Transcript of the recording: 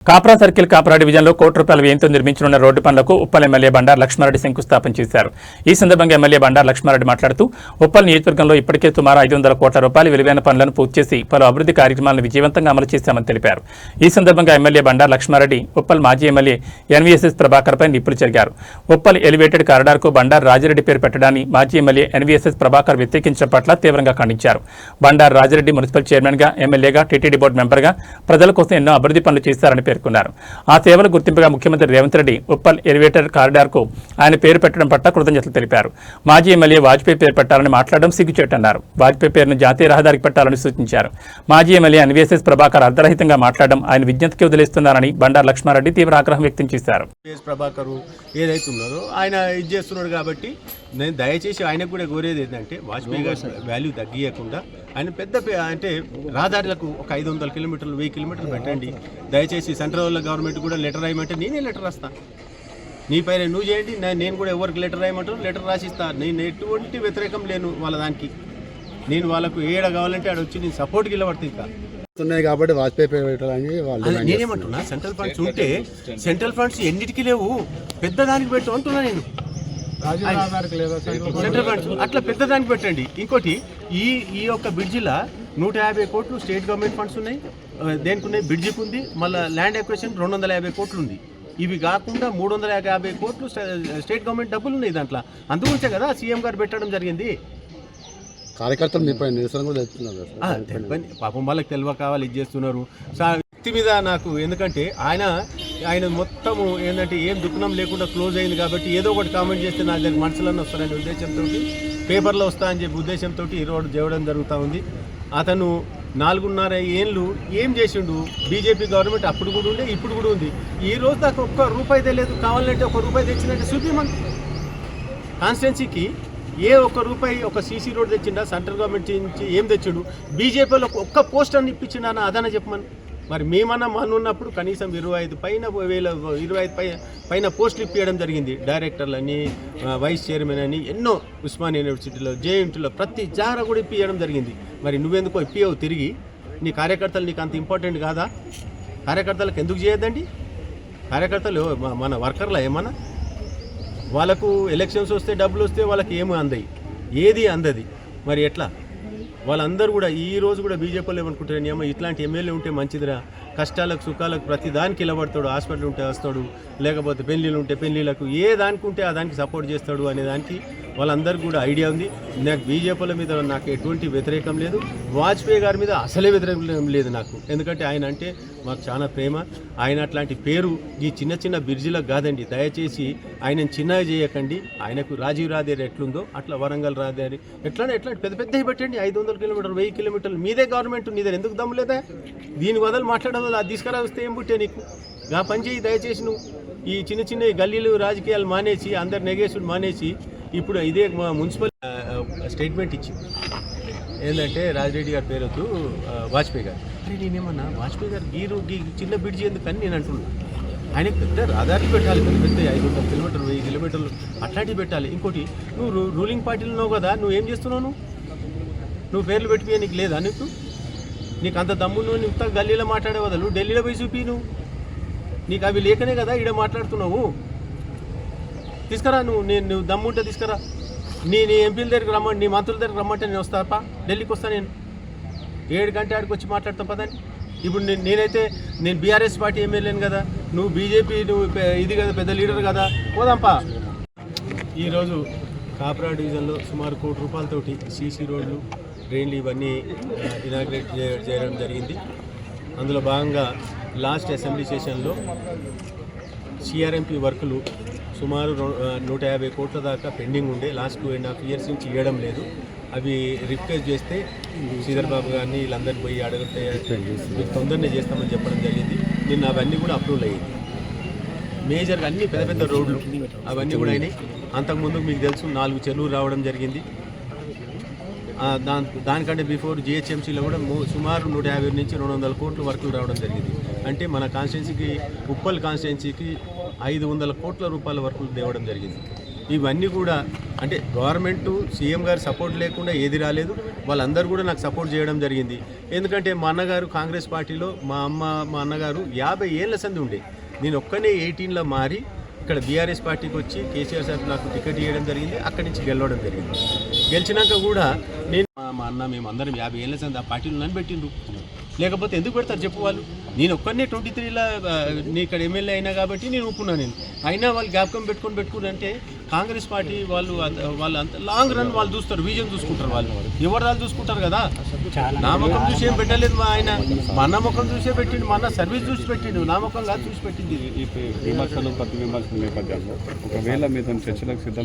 Kapra circle Kapra డివిజన్లో కోటి రూపాయల వ్యయంతో నిర్మించనున్న రోడ్డు పనులకు ఉప్పల్ ఎమ్మెల్యే బండారు లక్ష్మారెడ్డి శంకుస్థాపన చేశారు. ఈ సందర్భంగా ఎమ్మెల్యే బండారు లక్ష్మారెడ్డి మాట్లాడుతూ ఉప్పల్ నియోజకవర్గంలో ఇప్పటికే సుమారు 500 కోట్ల రూపాయల విలువైన పనులను పూర్తి చేసి పలు అభివృద్ధి కార్యక్రమాలను విజయవంతంగా అమలు చేశామని తెలిపారు. ఈ సందర్భంగా ఎమ్మెల్యే బండారు లక్ష్మారెడ్డి ఉప్పల్ మాజీ ఎమ్మెల్యే ఎన్వీఎస్ఎస్ ప్రభాకర్పై నిప్పులు చెరిగారు. ఉప్పల్ ఎలివేటెడ్ కారిడార్కు బండారు రాజిరెడ్డి పేరు పెట్టడాన్ని మాజీ ఎమ్మెల్యే ఎన్వీఎస్ఎస్ ప్రభాకర్ వ్యతిరేకించడం పట్ల తీవ్రంగా ఖండించారు. బండారు రాజిరెడ్డి మున్సిపల్ చైర్మన్గా, ఎమ్మెల్యేగా, టీటీడీ బోర్డు మెంబర్గా ప్రజల కోసం ఎన్నో అభివృద్ధి పనులు చేశారని పేర్కొన్నారు. ఆ సేవల గుర్తింపుగా ముఖ్యమంత్రి రేవంత్ రెడ్డి ఉప్పల్ ఎలివేటెడ్ కారిడార్కు ఆయన పేరు పెట్టడం పట్ల కృతజ్ఞతలు తెలిపారు. మాజీ ఎమ్మెల్యే వాజ్పేయి పేరు పెట్టాలని మాట్లాడడం సిగ్గుచేటన్నారు. వాజ్పేయి పేరును జాతీయ రహదారికి పెట్టాలని సూచించారు. మాజీ ఎమ్మెల్యే ఎన్వీఎస్ఎస్ ప్రభాకర్ అర్ధరహితంగా మాట్లాడడం ఆయన విజ్ఞతకి వదిలేస్తున్నారని బండారు లక్ష్మారెడ్డి తీవ్ర ఆగ్రహం వ్యక్తం చేశారు. ప్రభాకర్ ఏదైతే ఉన్నారో ఆయన ఇది చేస్తున్నాడు కాబట్టి నేను దయచేసి ఆయనకు కూడా కోరేది ఏంటంటే వాజ్పేయి గారి వాల్యూ తగ్గియకుండా ఆయన పెద్ద అంటే రహదారులకు ఒక 500 కిలోమీటర్లు 1000 కిలోమీటర్లు పెట్టండి. దయచేసి సెంట్రల్ గవర్నమెంట్ కూడా లెటర్ రాయమంటే నేనే లెటర్ రాస్తాను. నీ పైన నువ్వు చేయండి, నేను కూడా ఎవరికి లెటర్ రాయమంటారు లెటర్ రాసిస్తాను. నేను ఎటువంటి వ్యతిరేకం లేను వాళ్ళ దానికి. నేను వాళ్ళకు ఏడ కావాలంటే ఆడ వచ్చి నేను సపోర్ట్కి వెళ్ళబడుతుంది. ఇంకా ఉన్నాయి కాబట్టి వాజ్పేయి పేరు పెట్టాలని వాళ్ళు నేనేమంటున్నా, సెంట్రల్ ఫండ్స్ ఉంటే సెంట్రల్ ఫండ్స్ ఎన్నిటికీ లేవు, పెద్దదానికి పెట్టు అంటున్నా నేను. సెంట్రల్ ఫండ్స్ అట్లా పెద్దదానికి పెట్టండి. ఇంకోటి ఈ యొక్క బ్రిడ్జిలో 150 కోట్లు స్టేట్ గవర్నమెంట్ ఫండ్స్ ఉన్నాయి. దేనికి ఉన్నాయి? బ్రిడ్జికి ఉంది. మళ్ళీ ల్యాండ్ ఎక్విజిషన్ 250 కోట్లు ఉంది. ఇవి కాకుండా 350 కోట్లు స్టేట్ గవర్నమెంట్ డబ్బులు ఉన్నాయి దాంట్లో. అందుగురించే కదా సీఎం గారు పెట్టడం జరిగింది. కార్యకర్తలు మీపై నిరసన కూడా తెస్తున్నారు. పాపం వాళ్ళకి తెలివ కావాలి ఇది చేస్తున్నారు. వ్యక్తి మీద నాకు ఎందుకంటే ఆయన మొత్తము ఏంటంటే ఏం దుఃఖం లేకుండా క్లోజ్ అయింది కాబట్టి ఏదో ఒకటి కామెంట్ చేస్తే నా దగ్గర మనసులన్నీ వస్తారనే ఉద్దేశంతో, పేపర్లో వస్తా అని చెప్పి ఉద్దేశంతో ఈ రోడ్డు చేయడం జరుగుతూ ఉంది. అతను 4.5 ఏళ్ళు ఏం చేసిండు? బీజేపీ గవర్నమెంట్ అప్పుడు కూడా ఉండే, ఇప్పుడు కూడా ఉంది. ఈ రోజు దాకా ఒక్క రూపాయి తెలియదు. కావాలంటే 1 రూపాయి తెచ్చినట్టే చూపిమని. కాన్స్టిట్యున్సీకి ఏ 1 రూపాయి ఒక సీసీ రోడ్ తెచ్చిండా? సెంట్రల్ గవర్నమెంట్ నుంచి ఏం తెచ్చిండు? బీజేపీలో ఒక్క పోస్ట్ అని ఇప్పించిండా? అదన చెప్పమని. మరి మేమన్నా ఉన్నప్పుడు కనీసం 25 పైన పోస్టులు ఇప్పించడం జరిగింది. డైరెక్టర్లని, వైస్ చైర్మన్ అని ఎన్నో ఉస్మానియా యూనివర్సిటీలో, జేఎన్టీలో ప్రతి జార కూడా ఇప్పించడం జరిగింది. మరి నువ్వెందుకో ఇప్పియవు తిరిగి? నీ కార్యకర్తలు నీకు అంత ఇంపార్టెంట్ కాదా? కార్యకర్తలకు ఎందుకు చేయొద్దండి? కార్యకర్తలు మన వర్కర్లా ఏమన్నా? వాళ్ళకు ఎలక్షన్స్ వస్తే డబ్బులు వస్తే వాళ్ళకి ఏమి అందాయి? ఏది అందది. మరి ఎట్లా? వాళ్ళందరూ కూడా ఈ రోజు కూడా బీజేపీలో ఏమనుకుంటారు, ఏమో ఇట్లాంటి ఎమ్మెల్యే ఉంటే మంచిదిరా, కష్టాలకు సుఖాలకు ప్రతి దానికి నిలబడతాడు, హాస్పిటల్ ఉంటే వస్తాడు, లేకపోతే పెళ్ళిళ్ళు ఉంటే పెళ్ళిళ్ళకు ఏ దానికి ఉంటే ఆ దానికి సపోర్ట్ చేస్తాడు అనే దానికి వాళ్ళందరికీ కూడా ఐడియా ఉంది. నాకు బీజేపీల మీద నాకు ఎటువంటి వ్యతిరేకం లేదు. వాజ్పేయి గారి మీద అసలే వ్యతిరేకం లేదు నాకు. ఎందుకంటే ఆయన అంటే మాకు చాలా ప్రేమ. ఆయన అట్లాంటి పేరు ఈ చిన్న చిన్న బ్రిడ్జిలకు కాదండి. దయచేసి ఆయనను చిన్నగా చేయకండి. ఆయనకు రాజీవ్ రహదారి ఎట్లుందో అట్లా వరంగల్ రహదారి ఎట్లాంటి పెద్ద పెద్దవి పెట్టండి. 500 కిలోమీటర్లు 1000 కిలోమీటర్లు మీదే గవర్నమెంట్, నీ దగ్గర ఎందుకు దమ్ము లేదా? దీని వదలు మాట్లాడదు. అది తీసుకురా వస్తే ఏం పుట్టే నీకు? గా పని చేయి దయచేసి. నువ్వు ఈ చిన్న చిన్న గల్లీలు రాజకీయాలు మానేసి, అందరు నెగేసుడు మానేసి, ఇప్పుడు ఇదే మున్సిపల్ స్టేట్మెంట్ ఇచ్చింది ఏంటంటే రాజిరెడ్డి గారి పేరొద్దు వాజ్పేయి గారు. అరే నేనేమన్నా వాజ్పేయి గారు గీ చిన్న బ్రిడ్జి ఎందుకని నేను అంటున్నాను. ఆయనకు పెద్ద రహదారులు పెట్టాలి, పెద్ద 500 కిలోమీటర్లు 1000 కిలోమీటర్లు అట్లాంటివి పెట్టాలి. ఇంకోటి నువ్వు రూలింగ్ పార్టీలో ఉన్నావు కదా, నువ్వేం చేస్తున్నావు? నువ్వు పేర్లు పెట్టిపోయా నీకు లేదా? నీకు అంత దమ్ము నువ్వు ఇంత గల్లీలో మాట్లాడే వదలు ఢిల్లీలో పోయి చూపి. నీకు అవి లేకనే కదా ఈడ మాట్లాడుతున్నావు. తీసుకురా నువ్వు దమ్ముంటే తీసుకురా. నీ ఎంపీల దగ్గరికి రమ్మంటే, నీ మంత్రుల దగ్గరికి రమ్మంటే నేను వస్తాపా, ఢిల్లీకి వస్తాను. నేను 7 గంటల ఆడికి వచ్చి మాట్లాడతాం పదని. ఇప్పుడు నేను బీఆర్ఎస్ పార్టీ ఎమ్మెల్యేను కదా, నువ్వు బీజేపీ, నువ్వు ఇది కదా పెద్ద లీడర్ కదా, పోదాంపా. ఈరోజు కాప్రా డివిజన్లో సుమారు 1 కోటి రూపాయలతోటి సీసీ రోడ్లు, డ్రైన్లు ఇవన్నీ ఇనాగ్రేట్ చేయడం జరిగింది. అందులో భాగంగా లాస్ట్ అసెంబ్లీ సెషన్లో సిఆర్ఎంపీ వర్కులు సుమారు 150 కోట్ల దాకా పెండింగ్ ఉండే. లాస్ట్ 2.5 years నుంచి ఇవ్వడం లేదు. అవి రిక్వెస్ట్ చేస్తే శ్రీధర్ బాబు గారిని వీళ్ళందరినీ పోయి అడిగితే మీకు తొందరనే చేస్తామని చెప్పడం జరిగింది. నిన్న అవన్నీ కూడా అప్రూవల్ అయ్యింది. మేజర్గా అన్ని పెద్ద పెద్ద రోడ్లు అవన్నీ కూడా అయినాయి. అంతకుముందు మీకు తెలుసు 4 చెరువులు రావడం జరిగింది. దానికంటే బిఫోర్ జిహెచ్ఎంసీలో కూడా సుమారు 150 నుంచి 200 కోట్ల వర్కులు రావడం జరిగింది. అంటే మన కాన్స్టిట్యున్సీకి, ఉప్పల్ కాన్స్టిట్యున్సీకి 500 కోట్ల రూపాయల వర్కులు తేవడం జరిగింది. ఇవన్నీ కూడా అంటే గవర్నమెంట్ సీఎం గారు సపోర్ట్ లేకుండా ఏది రాలేదు. వాళ్ళందరూ కూడా నాకు సపోర్ట్ చేయడం జరిగింది. ఎందుకంటే మా అన్నగారు కాంగ్రెస్ పార్టీలో, మా అన్నగారు 50 ఏళ్ళ సంది ఉండే. నేను ఒక్కనే 18లో మారి ఇక్కడ బీఆర్ఎస్ పార్టీకి వచ్చి కేసీఆర్ సార్ నాకు టికెట్ ఇవ్వడం జరిగింది. అక్కడి నుంచి గెలవడం జరిగింది. గెలిచినాక కూడా నేను మా అన్న మేము అందరం 50 ఏళ్ళ సంది ఆ పార్టీలో నన్ను పెట్టిండ్రు. లేకపోతే ఎందుకు పెడతారు చెప్పు వాళ్ళు? నేను ఒక్కనే 23లో నీ ఇక్కడ ఎమ్మెల్యే అయినా కాబట్టి నేను ఒప్పుకున్నాను. నేను అయినా వాళ్ళు జ్ఞాపకం పెట్టుకుని అంటే కాంగ్రెస్ పార్టీ వాళ్ళు అంత లాంగ్ రన్ వాళ్ళు చూస్తారు, విజన్ చూసుకుంటారు. వాళ్ళు ఎవరు వాళ్ళు చూసుకుంటారు కదా. నా ముఖం చూసి ఏం పెట్టలేదు మా ఆయన, మా అన్న ముఖం చూసే పెట్టిండు, మా అన్న సర్వీస్ చూసి పెట్టిండు, నా ముఖం కాదు చూసి పెట్టింది. ఈ విమర్శలు ప్రతి విమర్శల నేపథ్యంలో ఒకవేళ మీద చర్చలకు సిద్ధం